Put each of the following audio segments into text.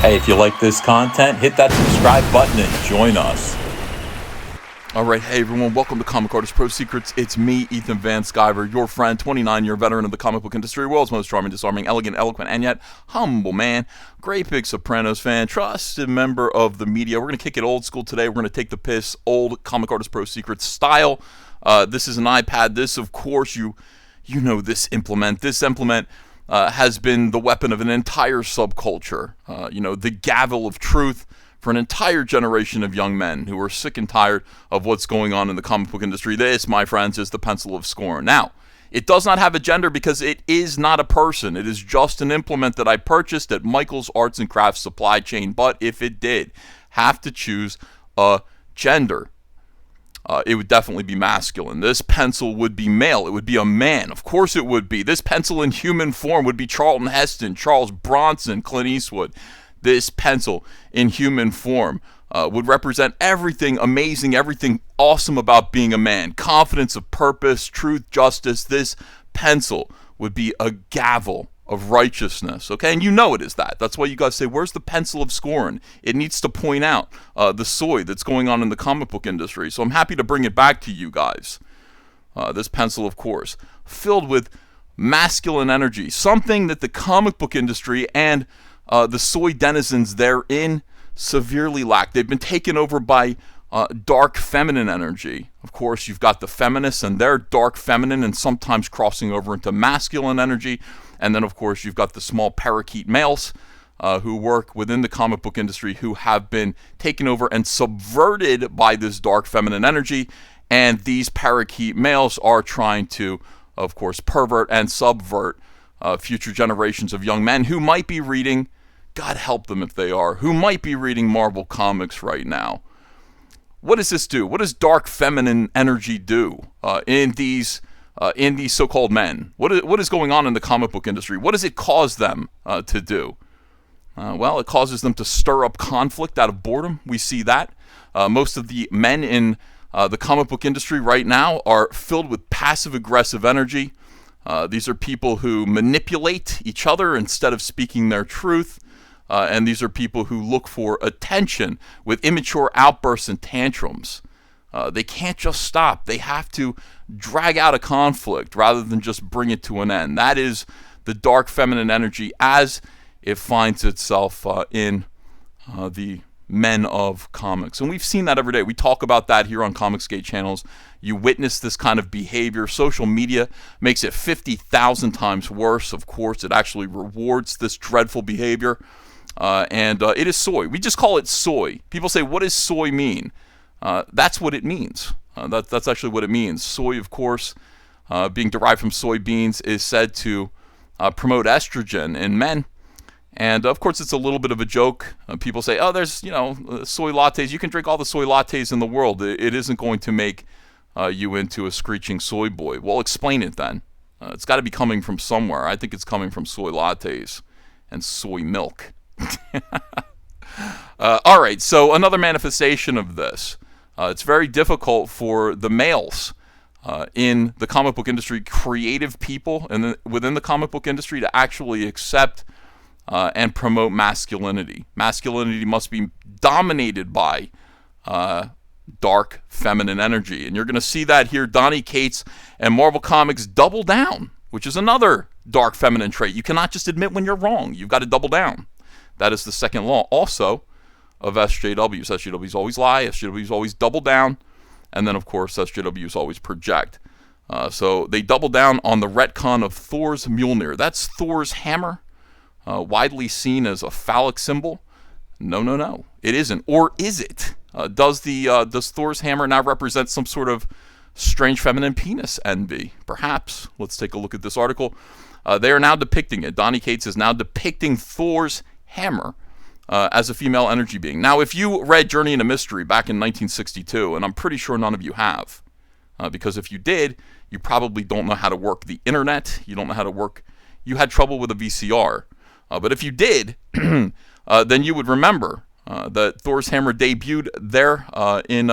Hey, if you like this content, hit that subscribe button and join us. Alright, hey everyone, welcome to Comic Artist Pro Secrets. It's me, Ethan Van Sciver, your friend, 29-year veteran of the comic book industry, world's most charming, disarming, elegant, eloquent, and yet humble man, great big Sopranos fan, trusted member of the media. We're going to kick it old school today. We're going to take the piss, old Comic Artist Pro Secrets style. This is an iPad. This, of course, you know this implement. This implement has been the weapon of an entire subculture, the gavel of truth for an entire generation of young men who are sick and tired of what's going on in the comic book industry. This, my friends, is the Pencil of Scorn. Now, it does not have a gender because it is not a person. It is just an implement that I purchased at Michael's Arts and Crafts supply chain, but if it did have to choose a gender, it would definitely be masculine. This pencil would be male. It would be a man. Of course it would be. This pencil in human form would be Charlton Heston, Charles Bronson, Clint Eastwood. This pencil in human form would represent everything amazing, everything awesome about being a man. Confidence of purpose, truth, justice. This pencil would be a gavel of righteousness, okay? And you know it is that. That's why you guys say, where's the Pencil of Scorn? It needs to point out the soy that's going on in the comic book industry. So I'm happy to bring it back to you guys. This pencil, of course, filled with masculine energy, something that the comic book industry and the soy denizens therein severely lack. They've been taken over by dark feminine energy. Of course, you've got the feminists and their dark feminine and sometimes crossing over into masculine energy. And then, of course, you've got the small parakeet males who work within the comic book industry who have been taken over and subverted by this dark feminine energy. And these parakeet males are trying to, of course, pervert and subvert future generations of young men who might be reading, God help them if they are, who might be reading Marvel Comics right now. What does this do? What does dark feminine energy do in these so-called men? What is going on in the comic book industry? What does it cause them to do? Well, it causes them to stir up conflict out of boredom. We see that. Most of the men in the comic book industry right now are filled with passive-aggressive energy. These are people who manipulate each other instead of speaking their truth. And these are people who look for attention with immature outbursts and tantrums. They can't just stop. They have to drag out a conflict rather than just bring it to an end. That is the dark feminine energy as it finds itself in the men of comics. And we've seen that every day. We talk about that here on Comicsgate channels. You witness this kind of behavior. Social media makes it 50,000 times worse. Of course, it actually rewards this dreadful behavior. And it is soy. We just call it soy. People say, what does soy mean? That's what it means. That's actually what it means. Soy, of course, being derived from soybeans, is said to promote estrogen in men. And, of course, it's a little bit of a joke. People say, oh, there's, soy lattes. You can drink all the soy lattes in the world. It isn't going to make you into a screeching soy boy. Well, explain it then. It's got to be coming from somewhere. I think it's coming from soy lattes and soy milk. All right, so another manifestation of this. It's very difficult for the males in the comic book industry, creative people within the comic book industry, to actually accept and promote masculinity. Masculinity must be dominated by dark feminine energy. And you're going to see that here. Donny Cates and Marvel Comics double down, which is another dark feminine trait. You cannot just admit when you're wrong. You've got to double down. That is the second law also of SJWs. SJWs always lie. SJWs always double down. And then, of course, SJWs always project. So they double down on the retcon of Thor's Mjolnir. That's Thor's hammer, widely seen as a phallic symbol. No. It isn't. Or is it? Does Thor's hammer now represent some sort of strange feminine penis envy? Perhaps. Let's take a look at this article. They are now depicting it. Donny Cates is now depicting Thor's hammer as a female energy being. Now, if you read Journey into Mystery back in 1962, and I'm pretty sure none of you have, because if you did, you probably don't know how to work the internet. You don't know how to work. You had trouble with a VCR. But if you did, then you would remember that Thor's hammer debuted there in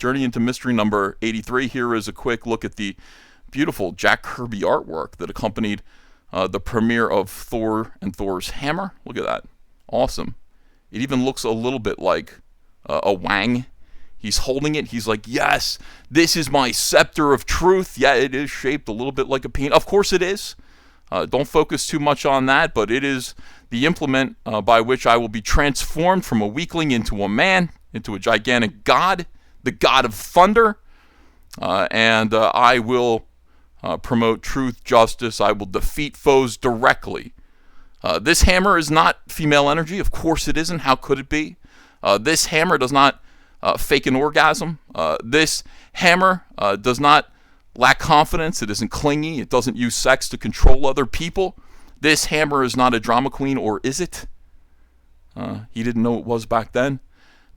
Journey into Mystery number 83. Here is a quick look at the beautiful Jack Kirby artwork that accompanied the premiere of Thor and Thor's Hammer. Look at that. Awesome. It even looks a little bit like a wang. He's holding it. He's like, yes, this is my scepter of truth. Yeah, it is shaped a little bit like a penis. Of course it is. Don't focus too much on that, but it is the implement by which I will be transformed from a weakling into a man, into a gigantic god, the god of thunder, and I will promote truth, justice. I will defeat foes directly. This hammer is not female energy. Of course it isn't. How could it be? This hammer does not fake an orgasm. This hammer does not lack confidence. It isn't clingy. It doesn't use sex to control other people. This hammer is not a drama queen, or is it? He didn't know it was back then.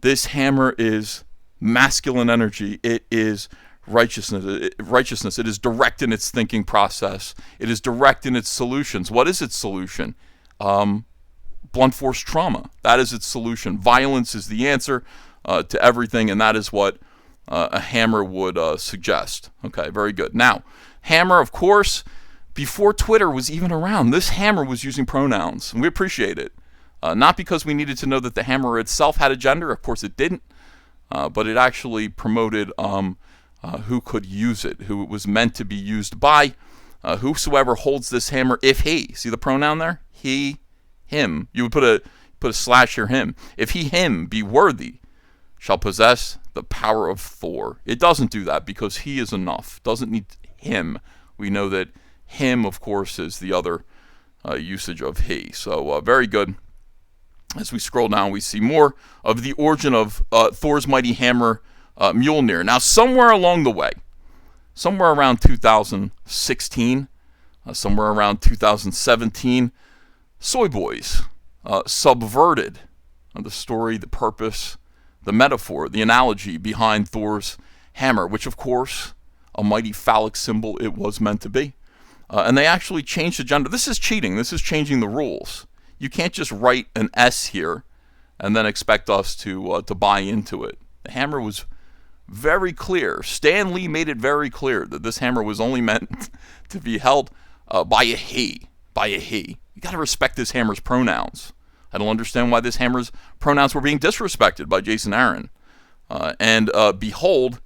This hammer is masculine energy. It is righteousness. It is direct in its thinking process. It is direct in its solutions. What is its solution? Blunt force trauma. That is its solution. Violence is the answer to everything, and that is what a hammer would suggest. Okay, very good. Now, hammer, of course, before Twitter was even around, this hammer was using pronouns, and we appreciate it. Not because we needed to know that the hammer itself had a gender. Of course it didn't. But it actually promoted who could use it, who it was meant to be used by. Whosoever holds this hammer, if he, see the pronoun there? He, him. You would put a slash here, him. If he, him, be worthy, shall possess the power of Thor. It doesn't do that because he is enough. Doesn't need him. We know that him, of course, is the other usage of he. So very good. As we scroll down, we see more of the origin of Thor's mighty hammer, Mjolnir. Now, somewhere along the way, somewhere around 2016, somewhere around 2017, soy boys subverted the story, the purpose, the metaphor, the analogy behind Thor's hammer, which, of course, a mighty phallic symbol it was meant to be. And they actually changed the gender. This is cheating. This is changing the rules. You can't just write an S here and then expect us to buy into it. The hammer was very clear. Stan Lee made it very clear that this hammer was only meant to be held by a he. By a he. You got to respect this hammer's pronouns. I don't understand why this hammer's pronouns were being disrespected by Jason Aaron. And behold,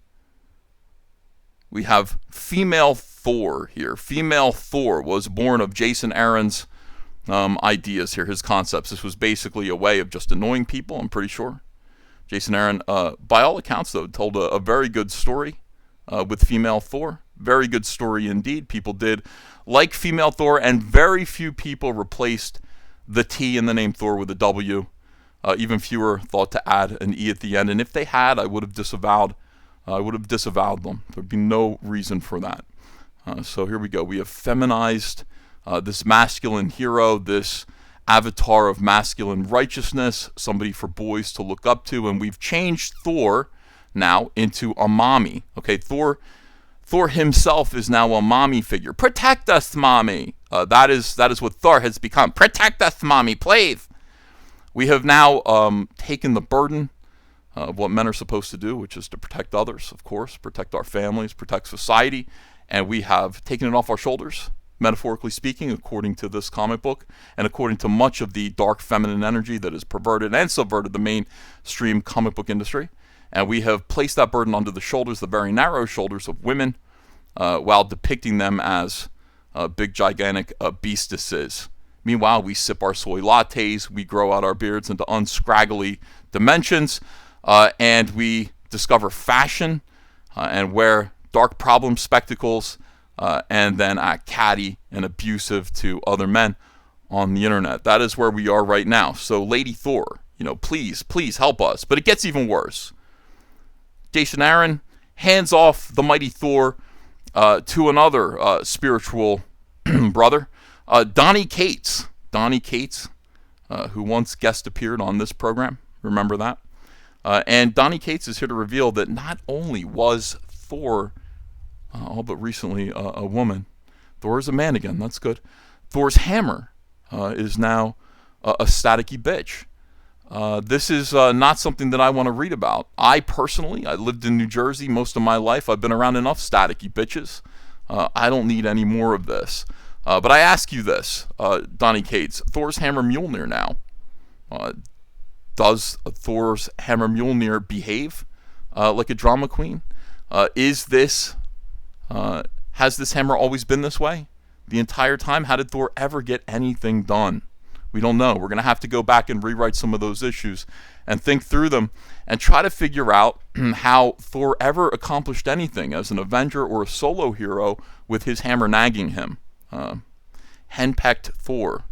we have female Thor here. Female Thor was born of Jason Aaron's ideas here, his concepts. This was basically a way of just annoying people, I'm pretty sure. Jason Aaron, by all accounts, though, told a very good story with female Thor. Very good story indeed. People did like female Thor, and very few people replaced the T in the name Thor with a W. Even fewer thought to add an E at the end. And if they had, I would have disavowed them. There'd be no reason for that. So here we go. We have feminized this masculine hero, this avatar of masculine righteousness, somebody for boys to look up to, and we've changed Thor now into a mommy. Okay, Thor himself is now a mommy figure. Protect us, mommy. That is what Thor has become. Protect us, mommy, please. We have now taken the burden of what men are supposed to do, which is to protect others, of course, protect our families, protect society, and we have taken it off our shoulders, metaphorically speaking, according to this comic book, and according to much of the dark feminine energy that has perverted and subverted the mainstream comic book industry. And we have placed that burden onto the shoulders, the very narrow shoulders of women, while depicting them as big, gigantic beastesses. Meanwhile, we sip our soy lattes, we grow out our beards into unscraggly dimensions, and we discover fashion and wear dark problem spectacles, and then act catty and abusive to other men on the internet. That is where we are right now. So, Lady Thor, please help us. But it gets even worse. Jason Aaron hands off the mighty Thor to another spiritual brother, Donny Cates. Donny Cates, who once guest appeared on this program. Remember that? And Donny Cates is here to reveal that not only was Thor all but recently a woman, Thor is a man again. That's good. Thor's hammer is now a staticky bitch. This is not something that I want to read about. I lived in New Jersey most of my life. I've been around enough staticky bitches. I don't need any more of this. But I ask you this, Donny Cates, Thor's hammer Mjolnir now. Does Thor's hammer Mjolnir behave like a drama queen? Has this hammer always been this way the entire time? How did Thor ever get anything done? We don't know. We're going to have to go back and rewrite some of those issues and think through them and try to figure out how Thor ever accomplished anything as an Avenger or a solo hero with his hammer nagging him. Henpecked Thor.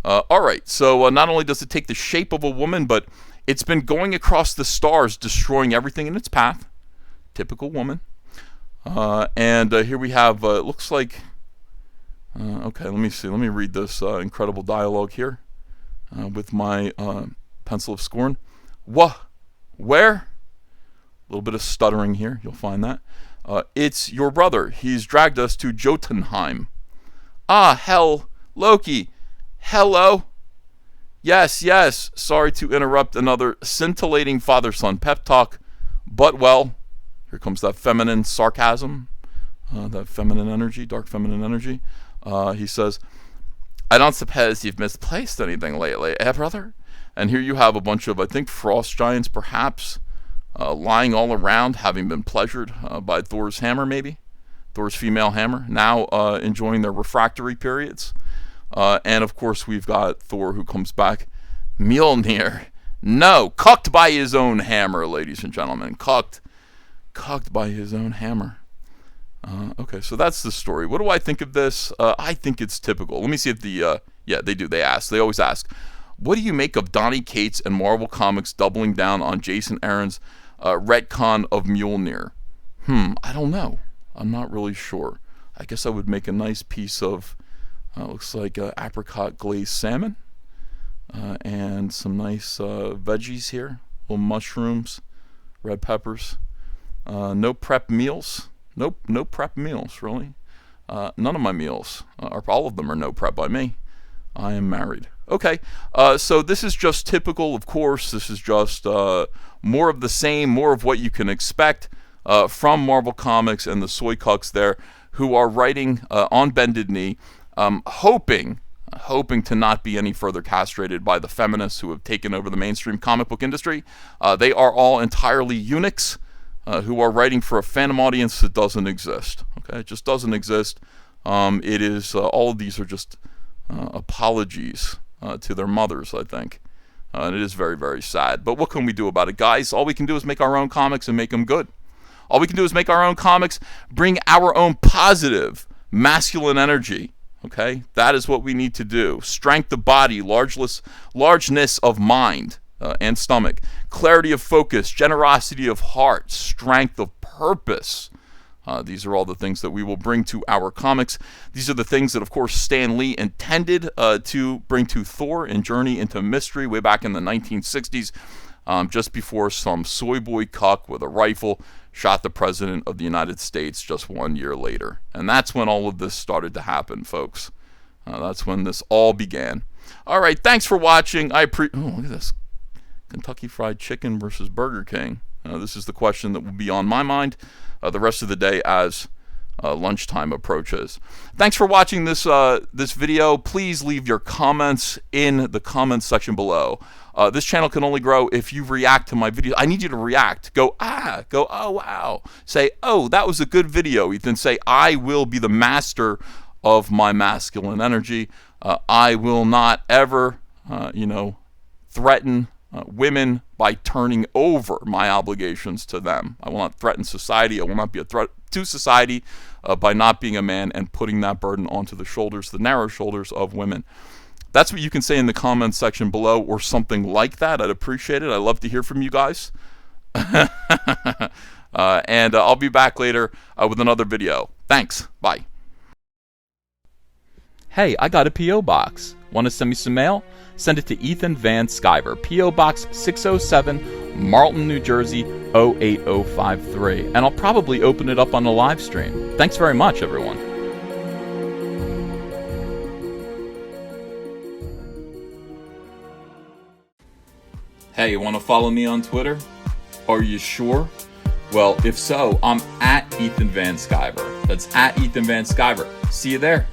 Alright, so not only does it take the shape of a woman, but it's been going across the stars, destroying everything in its path. Typical woman. And here we have, it looks like... okay, let me see. Let me read this incredible dialogue here with my Pencil of Scorn. Where? A little bit of stuttering here. You'll find that. It's your brother. He's dragged us to Jotunheim. Ah, hell, Loki. Hello. Yes. Sorry to interrupt another scintillating father-son pep talk, but well, here comes that feminine sarcasm, that feminine energy, dark feminine energy. He says, I don't suppose you've misplaced anything lately, brother? And here you have a bunch of, I think, frost giants, perhaps, lying all around, having been pleasured by Thor's hammer, maybe. Thor's female hammer, now enjoying their refractory periods. And, of course, we've got Thor who comes back. Mjolnir. No, cucked by his own hammer, ladies and gentlemen. Cucked by his own hammer. Okay, so that's the story. What do I think of this? I think it's typical. Let me see if the... yeah, they do. They ask. They always ask. What do you make of Donny Cates and Marvel Comics doubling down on Jason Aaron's retcon of Mjolnir? I don't know. I'm not really sure. I guess I would make a nice piece of, looks like apricot glazed salmon. And some nice veggies here. Little mushrooms, red peppers. No prep meals. Nope, no prep meals, really. None of my meals, or all of them are no prep by me. I am married. Okay, so this is just typical, of course. This is just more of the same, more of what you can expect from Marvel Comics and the soy cucks there, who are writing on bended knee, hoping to not be any further castrated by the feminists who have taken over the mainstream comic book industry. They are all entirely eunuchs who are writing for a fandom audience that doesn't exist. Okay, it just doesn't exist. It is all of these are just apologies to their mothers, I think. And it is very, very sad. But what can we do about it, guys? All we can do is make our own comics and make them good. All we can do is make our own comics, bring our own positive masculine energy. Okay, that is what we need to do. Strength of body, largeness of mind and stomach, clarity of focus, generosity of heart, strength of purpose. These are all the things that we will bring to our comics. These are the things that, of course, Stan Lee intended to bring to Thor in Journey into Mystery way back in the 1960s, just before some soy boy cuck with a rifle shot the President of the United States just 1 year later. And that's when all of this started to happen, folks. That's when this all began. All right, thanks for watching. Oh, look at this. Kentucky Fried Chicken versus Burger King. This is the question that will be on my mind the rest of the day as lunchtime approaches. Thanks for watching this video. Please leave your comments in the comments section below. This channel can only grow if you react to my video. I need you to react. Go, ah, go, oh, wow. Say, oh, that was a good video, Ethan. Say, I will be the master of my masculine energy. I will not ever, threaten women by turning over my obligations to them. I will not threaten society. I will not be a threat to society by not being a man and putting that burden onto the narrow shoulders of women. That's what you can say in the comments section below, or something like that. I'd appreciate it. I'd love to hear from you guys. And I'll be back later with another video. Thanks. Bye. Hey, I got a P.O. box. Want to send me some mail? Send it to Ethan Van Sciver, P.O. Box 607, Marlton, New Jersey, 08053. And I'll probably open it up on the live stream. Thanks very much, everyone. Hey, you want to follow me on Twitter? Are you sure? Well, if so, I'm at Ethan Van Sciver. That's at Ethan Van Sciver. See you there.